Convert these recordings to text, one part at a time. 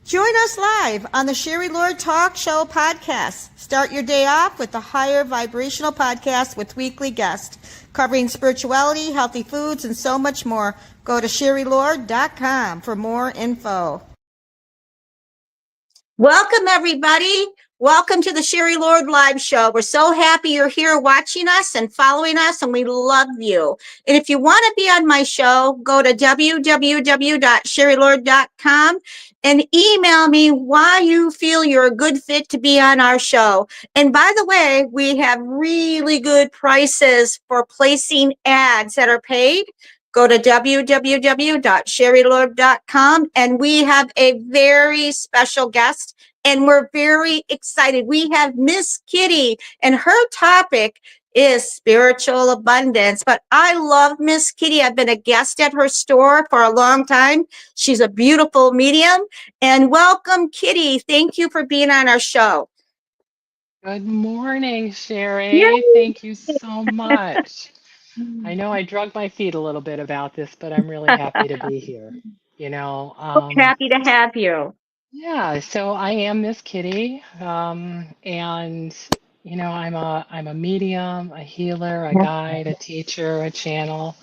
Join us live on the Sherry Lord Talk Show podcast. Start your day off with the Higher Vibrational Podcast with weekly guests covering spirituality, healthy foods, and so much more. Go to sherrylord.com for more info. Welcome, everybody. Welcome to the Sherry Lord Live Show. We're so happy you're here watching us and following us, and we love you. And if you want to be on my show, go to www.sherrylord.com and email me why you feel you're a good fit to be on our show. And by the way, we have really good prices for placing ads that are paid. Go to www.sherrylord.com, and we have a very special guest, and we're very excited. We have Miss Kitty, and her topic is spiritual abundance. But I love Miss Kitty. I've been a guest at her store for a long time. She's a beautiful medium. And welcome, Kitty. Thank you for being on our show. Good morning, Sherry. Yay! Thank you so much. I know I drug my feet a little bit about this, but I'm really happy to be here. You know, Happy to have you. yeah, so I am Miss Kitty, and I'm a medium, a healer, a guide, a teacher, a channel,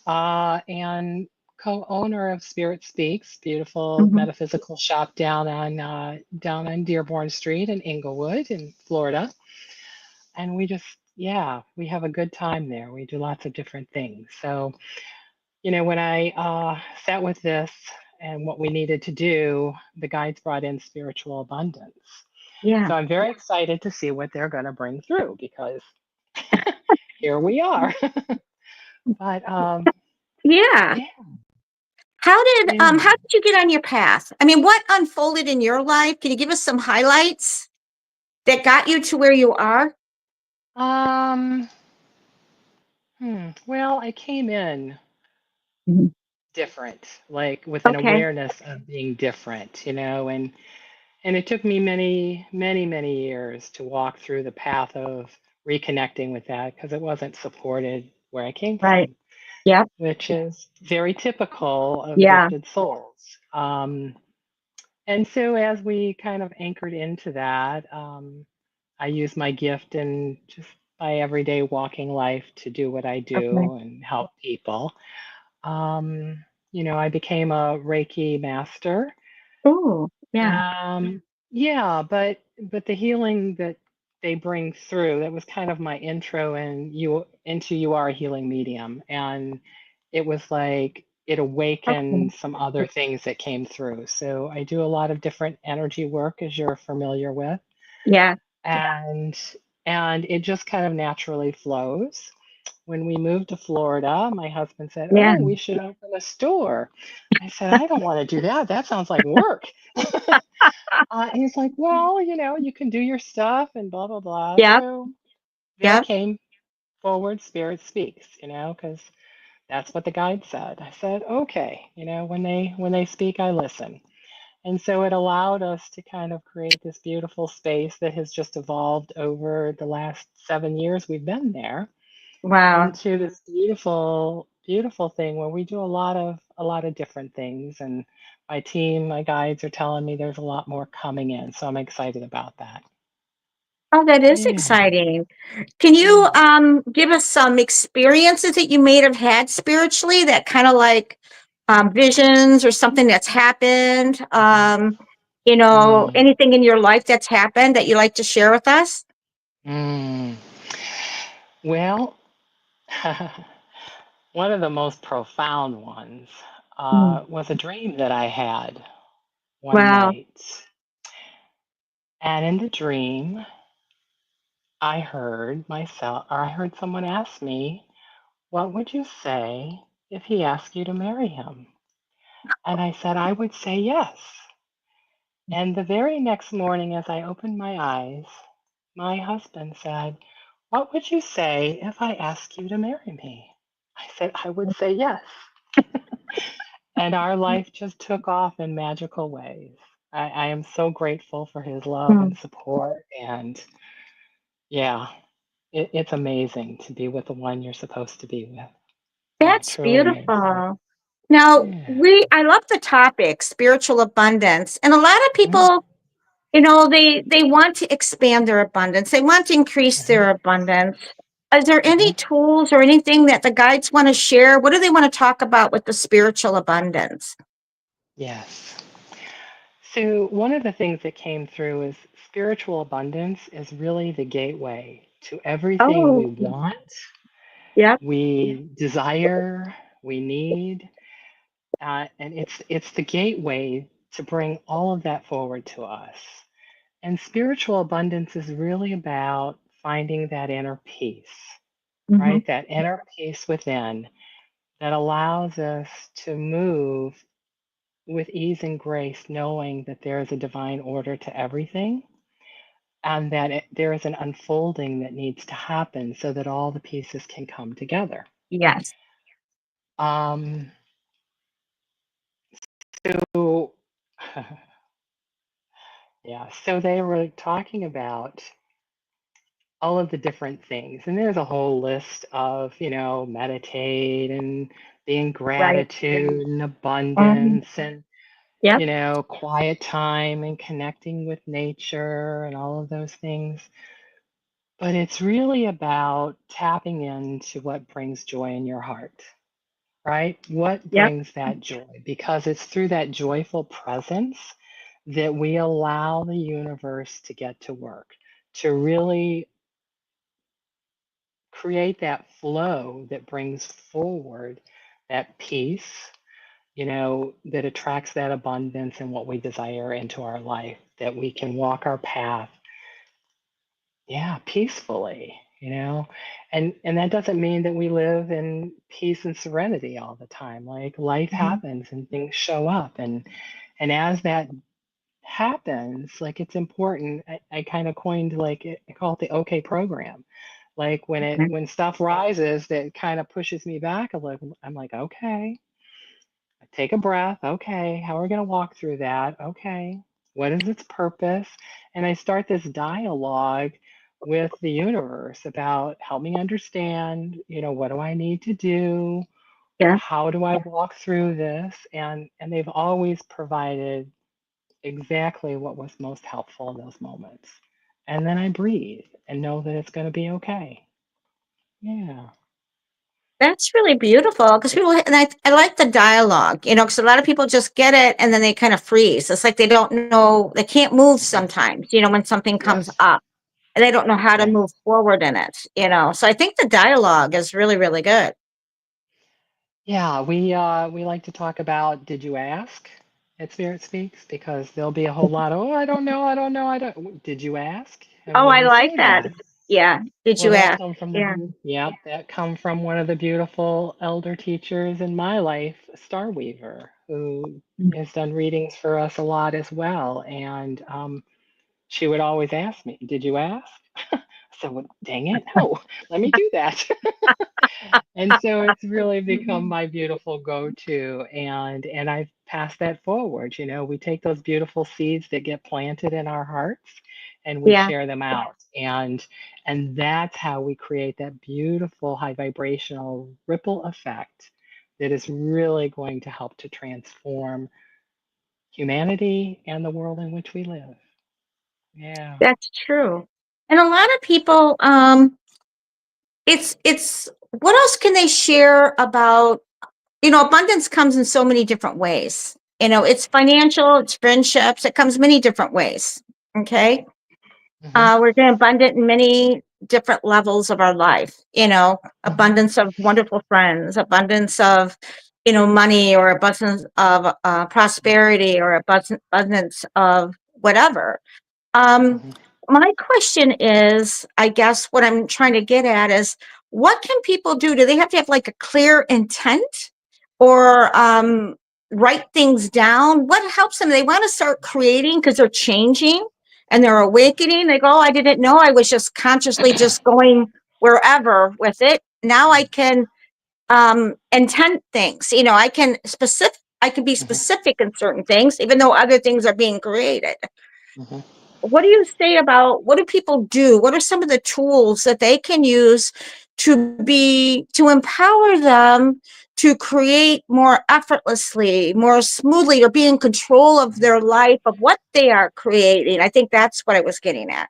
and co-owner of Spirit Speaks, beautiful Mhm. metaphysical shop down on Dearborn Street in Inglewood in Florida. And we have a good time there. We do lots of different things. So, when I sat with this and what we needed to do, the guides brought in spiritual abundance. Yeah. So I'm very excited to see what they're going to bring through because here we are. But Yeah. yeah, How yeah. did you get on your path? I mean, what unfolded in your life? Can you give us some highlights that got you to where you are? Um, well, I came in Mhm. different, like with an Okay. awareness of being different, and it took me many, many, many years to walk through the path of reconnecting with that because it wasn't supported where I came Right. from, Yep. which is very typical of Yeah. gifted souls. And so as we kind of anchored into that, I use my gift and just my everyday walking life to do what I Okay. do and help people. I became a Reiki master. Oh, yeah. Yeah, but the healing that they bring through, that was kind of my intro and you are a healing medium. And it was like it Okay. awakened some other things that came through. So I do a lot of different energy work as you're familiar with. Yeah. And and it just kind of naturally flows. When we moved to Florida, my husband said, Yeah. "Oh, we should open a store." I said, "I don't want to do that. That sounds like work." He's like, "Well, you can do your stuff and blah, blah, blah." Yep. So there Yep. came forward Spirit Speaks, because that's what the guide said. I said, "Okay, when they speak, I listen." And so it allowed us to kind of create this beautiful space that has just evolved over the last 7 years we've been there Wow. into this beautiful, beautiful thing where we do a lot of different things. And my team, my guides are telling me there's a lot more coming in. So I'm excited about that. Oh, that is Yeah. exciting. Can you Yeah. give us some experiences that you may have had spiritually that kind of like visions or something that's happened? Mm, Anything in your life that's happened that you like to share with us? mm. Well, one of the most profound ones Mm. was a dream that I had one Wow. night. And in the dream, I heard someone ask me, "What would you say if he asked you to marry him?" And I said, "I would say yes." And the very next morning, as I opened my eyes, my husband said, "What would you say if I asked you to marry me?" I said, "I would say yes." And our life just took off in magical ways. I am so grateful for his love Mm. and support. And yeah, it's amazing to be with the one you're supposed to be with. Yeah, That's truly amazing. beautiful. Now, Yeah. I love the topic, spiritual abundance. And a lot of Mm, people, they want to expand their abundance. They want to increase mhm, their abundance. Is there any mhm. tools or anything that the guides want to share? What do they want to talk about with the spiritual abundance? Yes. So, one of the things that came through is spiritual abundance is really the gateway to everything we Oh, want, yep, we desire, we need, and it's the gateway to bring all of that forward to us. And spiritual abundance is really about finding that inner peace, hmm, right? That inner peace within that allows us to move with ease and grace, knowing that there is a divine order to everything and that there is an unfolding that needs to happen so that all the pieces can come together. yes, Um, so, yeah, so they were talking about all of the different things, and there's a whole list of, meditate and being right. gratitude and Mhm, abundance and yep, quiet time and connecting with nature and all of those things. But it's really about tapping into what brings joy in your heart, right? What yep, brings that joy? Because it's through that joyful presence that we allow the universe to get to work, to really create that flow that brings forward that peace, that attracts that abundance and what we desire into our life, that we can walk our path, yeah, peacefully, and that doesn't mean that we live in peace and serenity all the time. Like life mhm, happens and things show up, and as that happens, like it's important. I kind of coined like I call it the OK program. Like mhm, when stuff rises that kind of pushes me back a little, I'm like, okay, take a breath. Okay, how are we going to walk through that? Okay, what is its purpose? And I start this dialogue with the universe about help me understand, what do I need to do? yeah. How do I walk through this? And they've always provided exactly what was most helpful in those moments. And then I breathe and know that it's going to be okay. Yeah. That's really beautiful because people, and I like the dialogue, because a lot of people just get it and then they kind of freeze. It's like they don't know, they can't move Mhm. sometimes, when something comes Yes. up and they don't know how to Yes. move forward in it. So I think the dialogue is really, really good. Yeah, we like to talk about did you ask at Spirit Speaks because there'll be a whole lot of, oh, I don't know, I don't know, I don't. Did you ask? And Oh, when I we like say that. that, Yeah. Did well, you that ask? come from Yeah. that come from one of the beautiful elder teachers in my life, Star Weaver, who has done readings for us a lot as well. And she would always ask me, "Did you ask?" So, well, dang it, no, let me do that. And so it's really become my beautiful go-to, and I've passed that forward. We take those beautiful seeds that get planted in our hearts and we Yeah. share them out. And that's how we create that beautiful high vibrational ripple effect that is really going to help to transform humanity and the world in which we live. Yeah. That's true. And a lot of people, it's what else can they share about, abundance comes in so many different ways. It's financial, it's friendships, it comes many different ways. Okay. Hmm. We're getting abundant in many different levels of our life, Hmm. abundance of wonderful friends, abundance of, money, or abundance of prosperity, or abundance of whatever. Um, Hmm. my question is, I guess what I'm trying to get at is, what can people do? Do they have to have like a clear intent, or write things down? What helps them? They want to start creating because they're changing and they're awakening. They go, oh, I didn't know I was just consciously just going wherever with it. Now I can intend things. I can be Hmm. specific in certain things, even though other things are being created. Hmm. What do you say about, what do people do? What are some of the tools that they can use to empower them to create more effortlessly, more smoothly, or be in control of their life, of what they are creating. I think that's what I was getting at.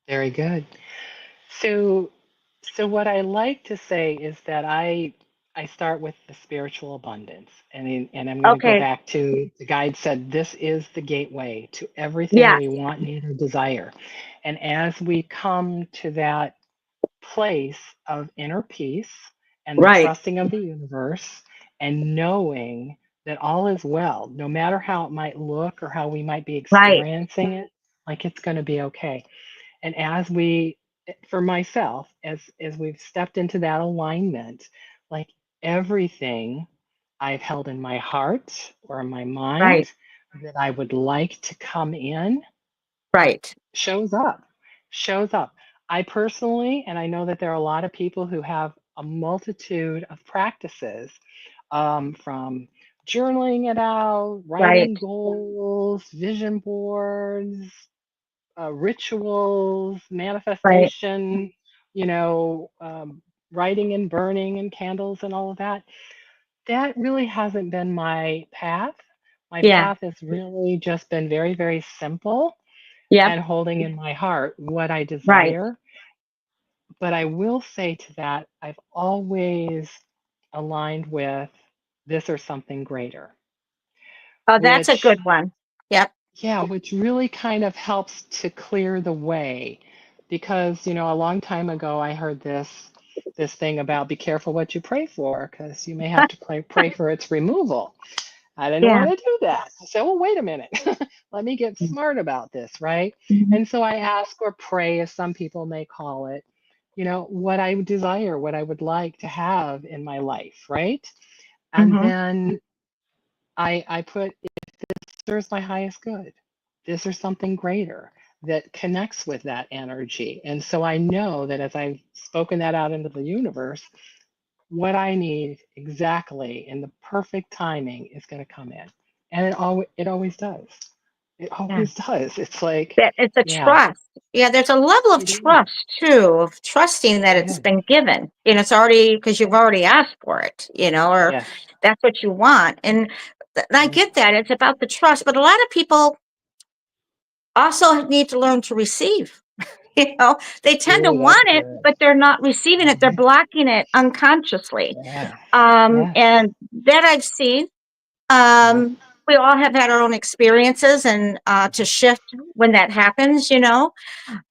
Very good. So, so what I like to say is that I start with the spiritual abundance, and I'm going to go Okay. back to the guide said this is the gateway to everything Yes. we want, need, or desire. And as we come to that place of inner peace and the Right. trusting of the universe and knowing that all is well, no matter how it might look or how we might be Right. experiencing it, like it's going to be okay. And as we, for myself, as we've stepped into that alignment, like everything I've held in my heart or in my mind Right. that I would like to come in Right. shows up, shows up. I personally, and I know that there are a lot of people who have a multitude of practices, from journaling it out, Right. writing goals, vision boards, rituals, Right. manifestation, you know, writing and burning and candles and all of that. That really hasn't been my path. My Yeah. path has really just been very, very simple Yep. and holding in my heart what I Right. desire. But I will say to that, I've always aligned with this or something greater, Oh, that's a which, good one. Yep. yeah, which really kind of helps to clear the way. Because, you know, a long time ago, I heard this thing about be careful what you pray for, because you may have to pray for its removal. I didn't Yeah. want to do that. I said, well, wait a minute. Let me get smart about this, right? Mhm. And so I ask or pray, as some people may call it, you know, what I desire, what I would like to have in my life, right? And Mhm. then I put, serves my highest good. This or something greater that connects with that energy. And so I know that as I've spoken that out into the universe, what I need exactly in the perfect timing is going to come in. And it always does. It Yeah. always does. It's like, That it's a yeah, trust. Yeah, there's a level of it is. trust too, of trusting that It it's is. been given. It's already because you've already asked for it, or Yes. that's what you want. And I Mhm. get that. It's about the trust, but a lot of people also need to learn to receive. They tend to Ooh, that's want it, good. but they're not receiving it. They're Mhm. blocking it unconsciously. Yeah. Yes. And that I've seen. Yep. We all have had our own experiences and to shift when that happens,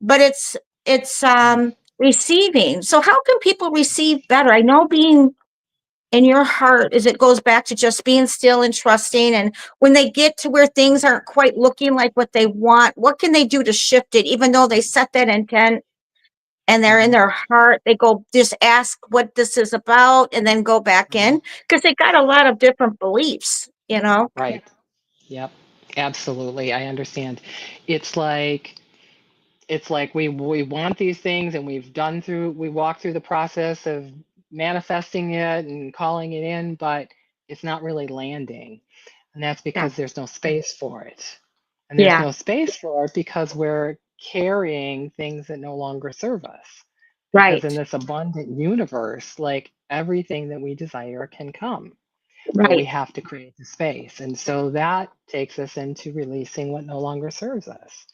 but it's Mhm. receiving. So how can people receive better? I know being in your heart is it goes back to just being still and trusting. And when they get to where things aren't quite looking like what they want, what can they do to shift it? Even though they set that intent and they're in Mhm. their heart, they go just ask what this is about and then go back Mhm. in because they got a lot of different beliefs. Right. Yep. Absolutely. I understand. It's like we want these things and we walk through the process of manifesting it and calling it in, but it's not really landing. And that's Yeah. because there's no space for it. And there's Yeah. no space for it because we're carrying things that no longer serve us. Because in Right. this abundant universe, like everything that we desire can come, but we Right. have to create the space. And so that takes us into releasing what no longer serves us.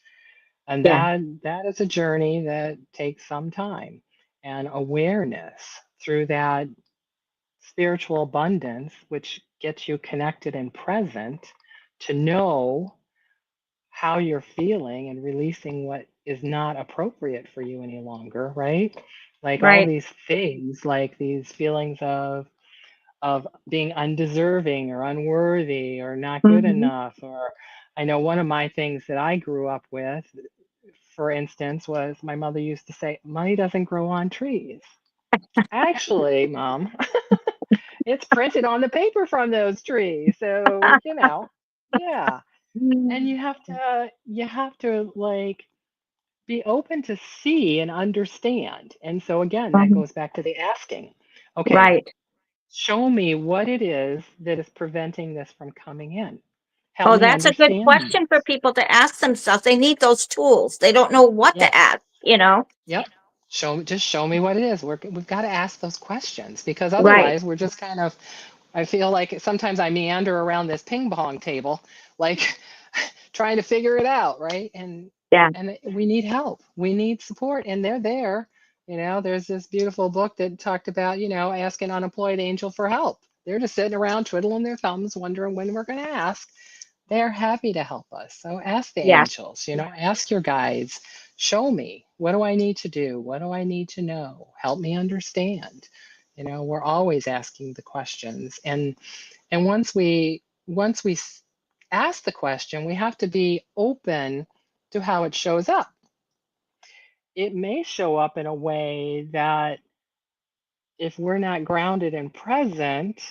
And Yeah. that is a journey that takes some time and awareness through that spiritual abundance, which gets you connected and present to know how you're feeling and releasing what is not appropriate for you any longer, right? Like all Right. these things, like these feelings of being undeserving or unworthy or not good Mhm. enough. Or I know one of my things that I grew up with, for instance, was my mother used to say, money doesn't grow on trees. Actually, mom, it's printed on the paper from those trees. So, yeah. And you have to like be open to see and understand. And so again, that Mhm. goes back to the asking. Okay, Right. show me what it is that is preventing this from coming in. Help Oh, me that's a good understand question for this. people to ask themselves. They need those tools. They don't know what to Yes. ask. Yep. just show me what it is. We've got to ask those questions, because Right. otherwise we're just kind of, I feel like sometimes I meander around this ping pong table, like trying to figure it out, right? Yeah. And we need help. We need support, and they're there. There's this beautiful book that talked about, ask an unemployed angel for help. They're just sitting around twiddling their thumbs, wondering when we're going to ask. They're happy to help us. So ask the Yes. angels, ask your guides, show me, what do I need to do? What do I need to know? Help me understand. We're always asking the questions. And once we ask the question, we have to be open to how it shows up. It may show up in a way that, if we're not grounded and present,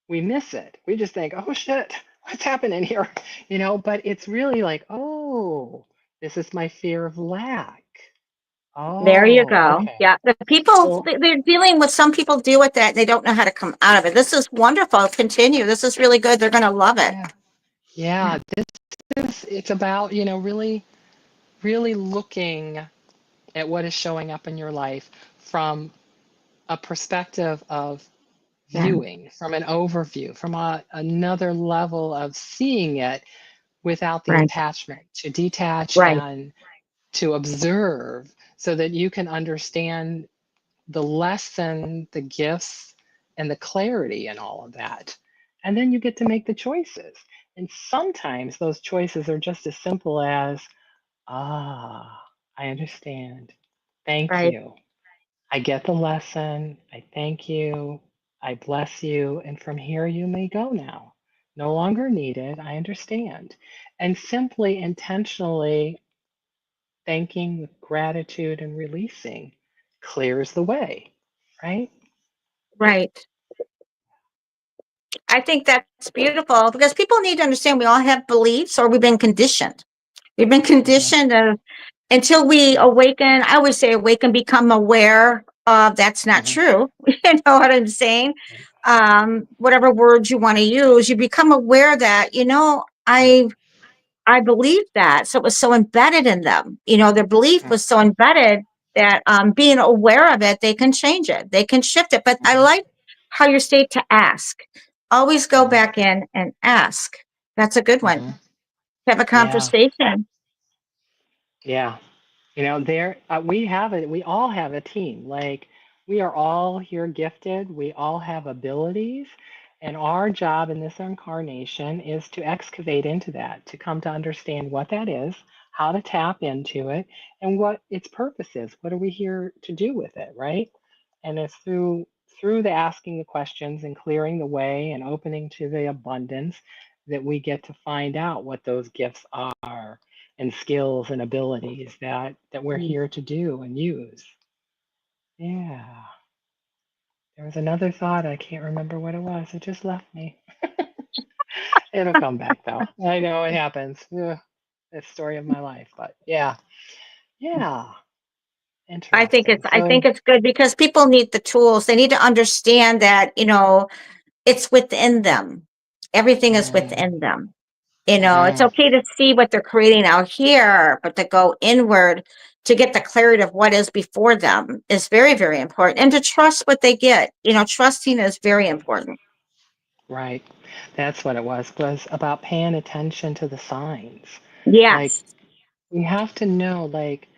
we miss it. We just think, oh shit, what's happening here? But it's really like, oh, this is my fear of lack. There you Oh, go. okay. Yeah. The people, So they're dealing with, some people deal with that and they don't know how to come out of it. This is wonderful. Continue. This is really good. They're going to love it. yeah, yeah, it's about, really, really looking at what is showing up in your life from a perspective of Yeah. viewing, from an overview, from another level of seeing it without the Right. attachment, to detach Right. and to observe, so that you can understand the lesson, the gifts, and the clarity in all of that. And then you get to make the choices. And sometimes those choices are just as simple as, ah, I understand. Thank Right. you. I get the lesson. I thank you. I bless you. And from here you may go now. No longer needed. I understand. And simply intentionally thanking with gratitude and releasing clears the way, right? Right. I think that's beautiful because people need to understand we all have beliefs, or we've been conditioned. We've been Hmm. conditioned until we Yeah. awaken. I always say awaken, become aware of. That's not Hmm. true. You know what I'm saying? Whatever words you want to use, you become aware that, Yeah. I believed that. So it was so embedded in them. Their belief was so Hmm. embedded that being aware of it, they can change it, they can shift it. But I Hmm. like how you state to ask. Always go Hmm. back in and ask. That's a good one. Hmm. Have a Yeah. conversation. Yeah. There we all have a team. Like, we are all here gifted. We all have abilities, and our job in this incarnation is to excavate into that, to come to understand what that is, how to tap into it, and what its purpose is. What are we here to do with it, right? And it's through the asking the questions and clearing the way and opening to the abundance that we get to find out what those gifts are, and skills and abilities that we're here to do and use. Yeah. There was another thought. I can't remember what it was. It just left me. It'll come back though. I know it happens. Ugh, it's the story of my life. But yeah. Yeah. Interesting. I think So, it's good because people need the tools. They need to understand that, it's within them. Everything is within them. It's mm, okay to see what they're creating out here, but to go inward to get the clarity of what is before them is very, very important. And to trust what they get. Trusting is very important. right. That's what it was about paying attention to the signs. Like, Yes. we have to know, like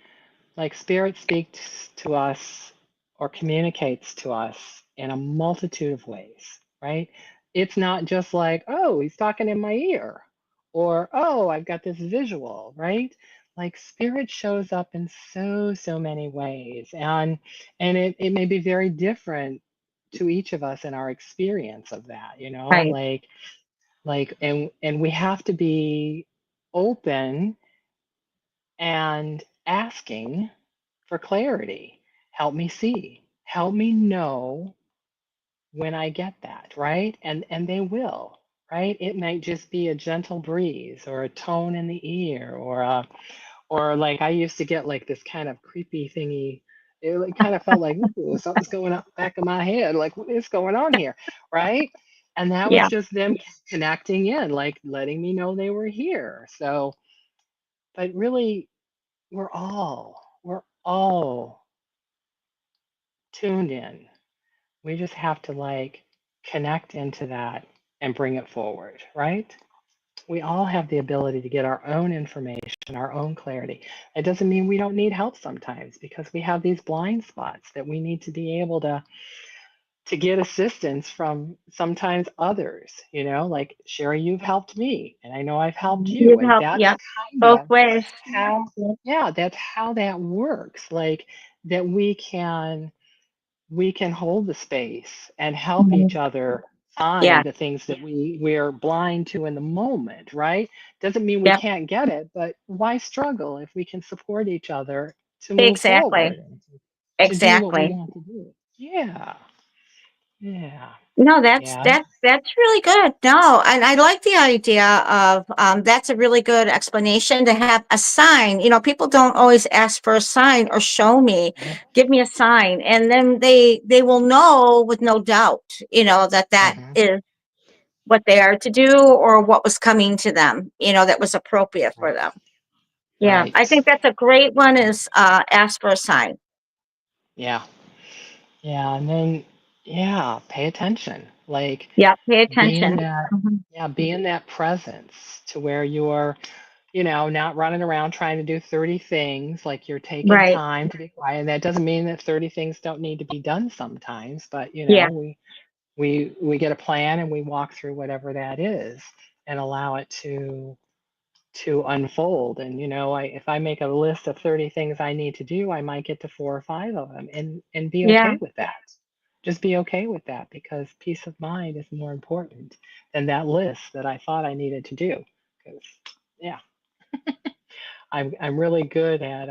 spirit speaks to us or communicates to us in a multitude of ways, right? It's not just like, oh, he's talking in my ear, or oh, I've got this visual, right? Like, spirit shows up in so many ways, and it may be very different to each of us in our experience of that, Right. and we have to be open and asking for clarity. Help me see. Help me know when I get that, right? And they will, right? It might just be a gentle breeze or a tone in the ear, or like, I used to get like this kind of creepy thingy. It like kind of felt like, ooh, something's going up back of my head. Like, what is going on here, right? And that was Yeah. just them connecting in, like letting me know they were here. So, but really, we're all tuned in. We just have to like connect into that and bring it forward, right? We all have the ability to get our own information, our own clarity. It doesn't mean we don't need help sometimes because we have these blind spots that we need to be able to get assistance from sometimes others, like Sherry, you've helped me and I know I've helped you. You And help, that's yeah, kind both of ways. how, yeah, that's how that works. Like that we can hold the space and help each Mhm. other Yeah, find the things that we're blind to in the moment, right? Doesn't mean we yeah, can't get it, but why struggle if we can support each other to move exactly, forward and to do what we exactly. want to do? Yeah, yeah, No, that's yeah. that's that's really good. No, and I like the idea of that's a really good explanation to have a sign. People don't always ask for a sign or show me, Mhm, give me a sign, and then they will know with no doubt, that mhm. is what they are to do or what was coming to them, that was appropriate for Right, them. Yeah, I right. think that's a great one is ask for a sign. Yeah, yeah, and then yeah, pay attention. Like Yeah, pay being attention. that, Mhm. yeah, being that presence to where you're not running around trying to do 30 things, like you're taking Right. time to be quiet. And that doesn't mean that 30 things don't need to be done sometimes, but Yeah, we get a plan and we walk through whatever that is and allow it to unfold. And if I make a list of 30 things I need to do, I might get to 4 or 5 of them and be yeah. okay with that. Just be okay with that because peace of mind is more important than that list that I thought I needed to do. Because yeah, I'm really good at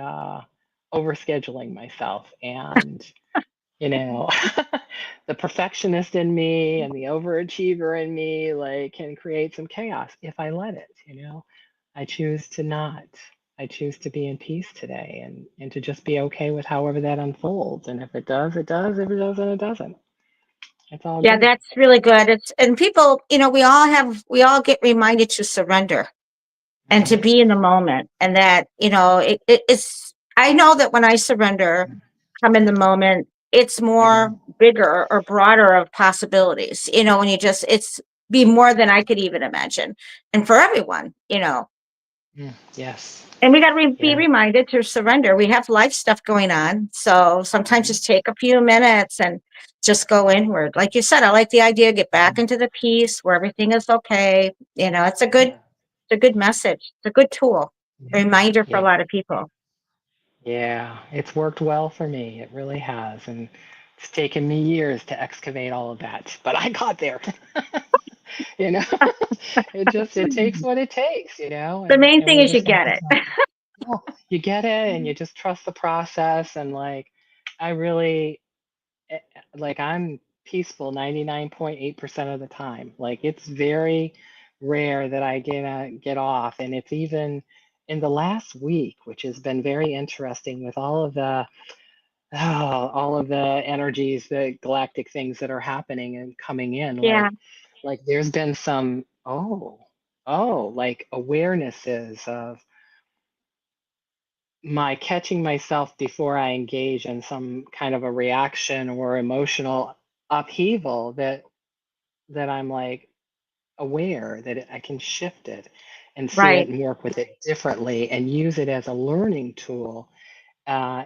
overscheduling myself, and you know the perfectionist in me and the overachiever in me like can create some chaos if I let it. I choose to not. I choose to be in peace today and to just be okay with however that unfolds. And if it does, it does. If it doesn't, it doesn't. It's all Yeah, good. that's really good. It's and people, we all get reminded to surrender and to Hmm. be in the moment, and that it's. I know that when I surrender, come in the moment, it's more Hmm. bigger or broader of possibilities. When you just it's be more than I could even imagine, and for everyone. Yes. And we got to be Yeah. reminded to surrender. We have life stuff going on. So sometimes Hmm. just take a few minutes and just go inward. Like you said, I like the idea, get back Hmm. into the peace where everything is okay. Yeah. It's a good message. It's a good tool, a Yeah. reminder for a Yeah. lot of people. Yeah, it's worked well for me. It really has. And it's taken me years to excavate all of that, but I got there. You know, it takes what it takes, The main and thing we is you just have get to it. trust it. Yeah, you get it and you just trust the process. And like, I really, eh, like, I'm peaceful 99.8% of the time. Like, it's very rare that I get off. And it's even in the last week, which has been very interesting with all of the energies, the galactic things that are happening and coming in. Yeah, Like there's been some, like awarenesses of my catching myself before I engage in some kind of a reaction or emotional upheaval that I'm like aware that I can shift it and see it right. and work with it differently and use it as a learning tool,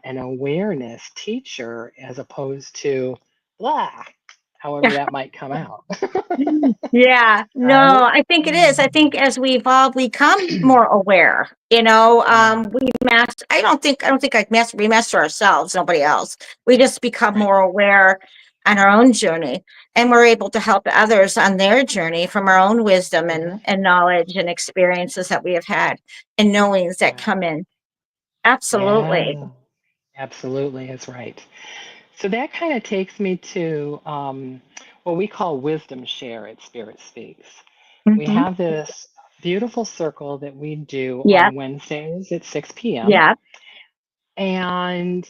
an awareness teacher as opposed to blah, however that might come out. Yeah, no, Right? I think it is. I think as we evolve, we become more aware. Yeah. I don't think like we master ourselves, nobody else. We just become Right. more aware on our own journey, and we're able to help others on their journey from our own wisdom Hmm. and knowledge and experiences that we have had and knowings that Right. come in. Absolutely. Yeah. Absolutely is right. So that kind of takes me to what we call wisdom share at Spirit Speaks. We Hmm. have this beautiful circle that we do Yep. on Wednesdays at 6 p.m. Yep. And,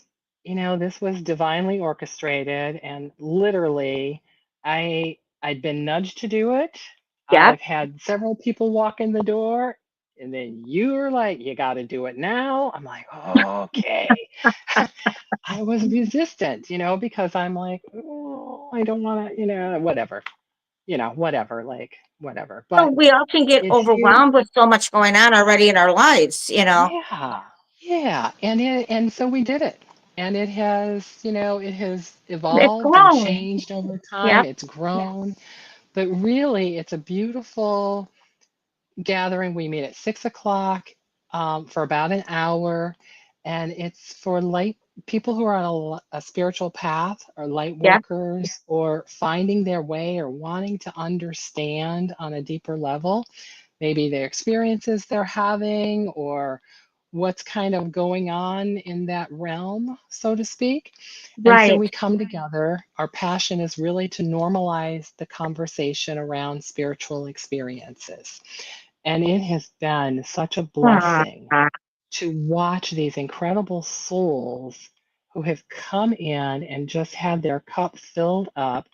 this was divinely orchestrated and literally I'd been nudged to do it. Yep. I've had several people walk in the door. And then you're like, you got to do it now. I'm like, okay. I was resistant, because I'm like, oh, I don't want to, whatever, whatever, like, whatever. So But we often get it's here. overwhelmed with so much going on already in our lives. Yeah. Yeah. And so we did it. And it has It's evolved and growing. changed over time. Yep. It's grown, but really it's a beautiful gathering. We meet at 6 o'clock for about an hour, and it's for light people who are on a spiritual path, or light Yep. workers, or finding their way, or wanting to understand on a deeper level, maybe their experiences they're having, or what's kind of going on in that realm, so to speak. And so Right. we come together. Our passion is really to normalize the conversation around spiritual experiences. And it has been such a Ah, blessing to watch these incredible souls who have come in and just had their cup filled up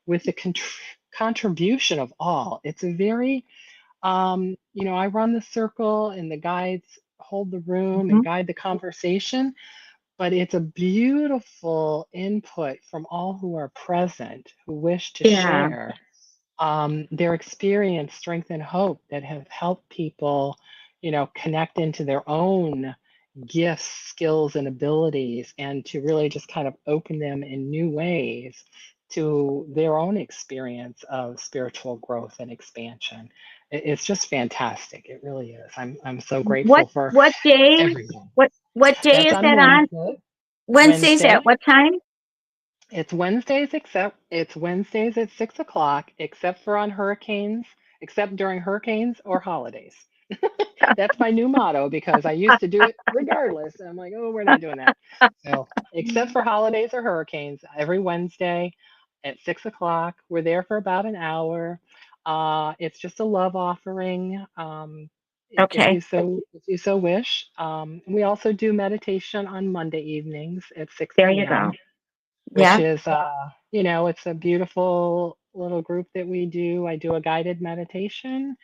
with the contribution of all. It's a very, I run the circle and the guides hold the room and mhm. guide the conversation, but it's a beautiful input from all who are present who wish to Yeah. share their experience, strength, and hope that have helped people, connect into their own gifts, skills, and abilities, and to really just kind of open them in new ways to their own experience of spiritual growth and expansion. It's just fantastic. It really is. I'm so What grateful for what day? everyone. What day That's is on that on? Wednesday. Wednesdays at Wednesday. what time? It's Wednesdays at 6 o'clock, except for on hurricanes, except during hurricanes or holidays. That's my new motto because I used to do it regardless. And I'm like, oh, we're not doing that. So, except for holidays or hurricanes, every Wednesday at 6 o'clock, we're there for about an hour. It's just a love offering, Okay. if you so wish. We also do meditation on Monday evenings at 6 There you go. p.m., which Yeah. is, it's a beautiful little group that we do. I do a guided meditation,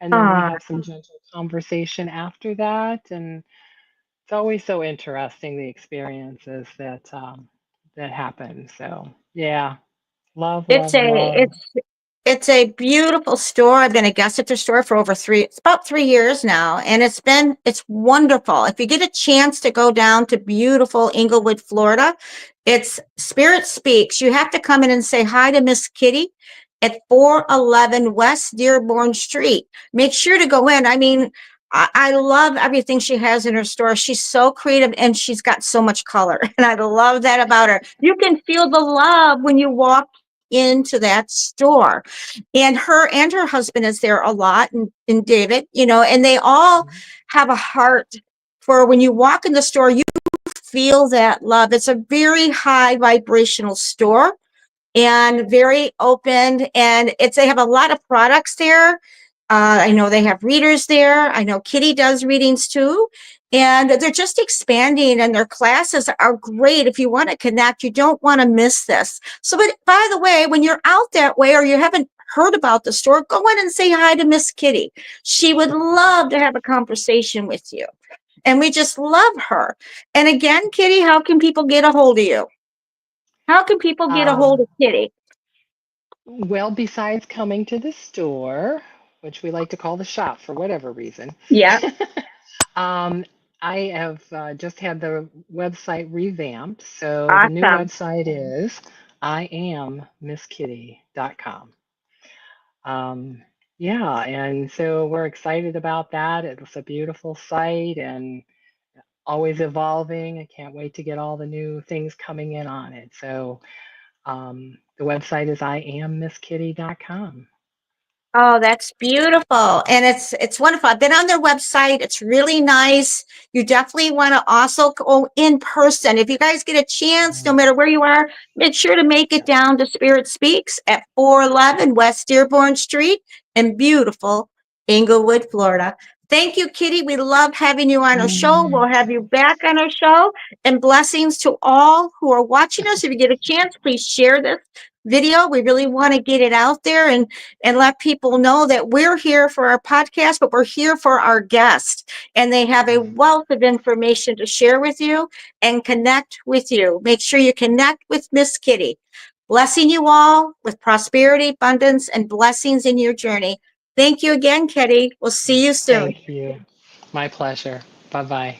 and then we Ah, have some gentle conversation after that. And it's always so interesting the experiences that happen. So yeah, love, it's love, a love. it's a beautiful store. I've been a guest at the store for it's about 3 years now, and it's wonderful. If you get a chance to go down to beautiful Inglewood, Florida, it's Spirit Speaks. You have to come in and say hi to Miss Kitty at 411 West Dearborn Street. Make sure to go in. I mean, I love everything she has in her store. She's so creative and she's got so much color. And I love that about her. You can feel the love when you walk into that store. And her husband is there a lot, and David, and they all have a heart for when you walk in the store, you feel that love. It's a very high vibrational store and very open. And they have a lot of products there. I know they have readers there. I know Kitty does readings too. And they're just expanding, and their classes are great. If you want to connect, you don't want to miss this. So, but by the way, when you're out that way or you haven't heard about the store, go in and say hi to Miss Kitty. She would love to have a conversation with you. And we just love her. And again, Kitty, how can people get a hold of you? How can people get a hold Um, of Kitty? well, besides coming to the store, which we like to call the shop for whatever reason, Yeah. Um, I have just had the website revamped. So the new Awesome. website is iammisskitty.com. Um, yeah, and so we're excited about that. It's a beautiful site and always evolving. I can't wait to get all the new things coming in on it. So the website is iammisskitty.com. Oh, that's beautiful. And it's wonderful. I've been on their website. It's really nice. You definitely want to also go in person. If you guys get a chance, no matter where you are, make sure to make it Yeah. down to Spirit Speaks at 411 West Dearborn Street in beautiful Inglewood, Florida. Thank you, Kitty. We love having you on our show. We'll have you back on our show. And blessings to all who are watching us. If you get a chance, please share this video. We really want to get it out there and let people know that we're here for our podcast, but we're here for our guests, and they have a wealth of information to share with you and connect with you. Make sure you connect with Miss Kitty. Blessing you all with prosperity, abundance, and blessings in your journey. Thank you again, Kitty. We'll see you soon. Thank you. My pleasure. Bye bye.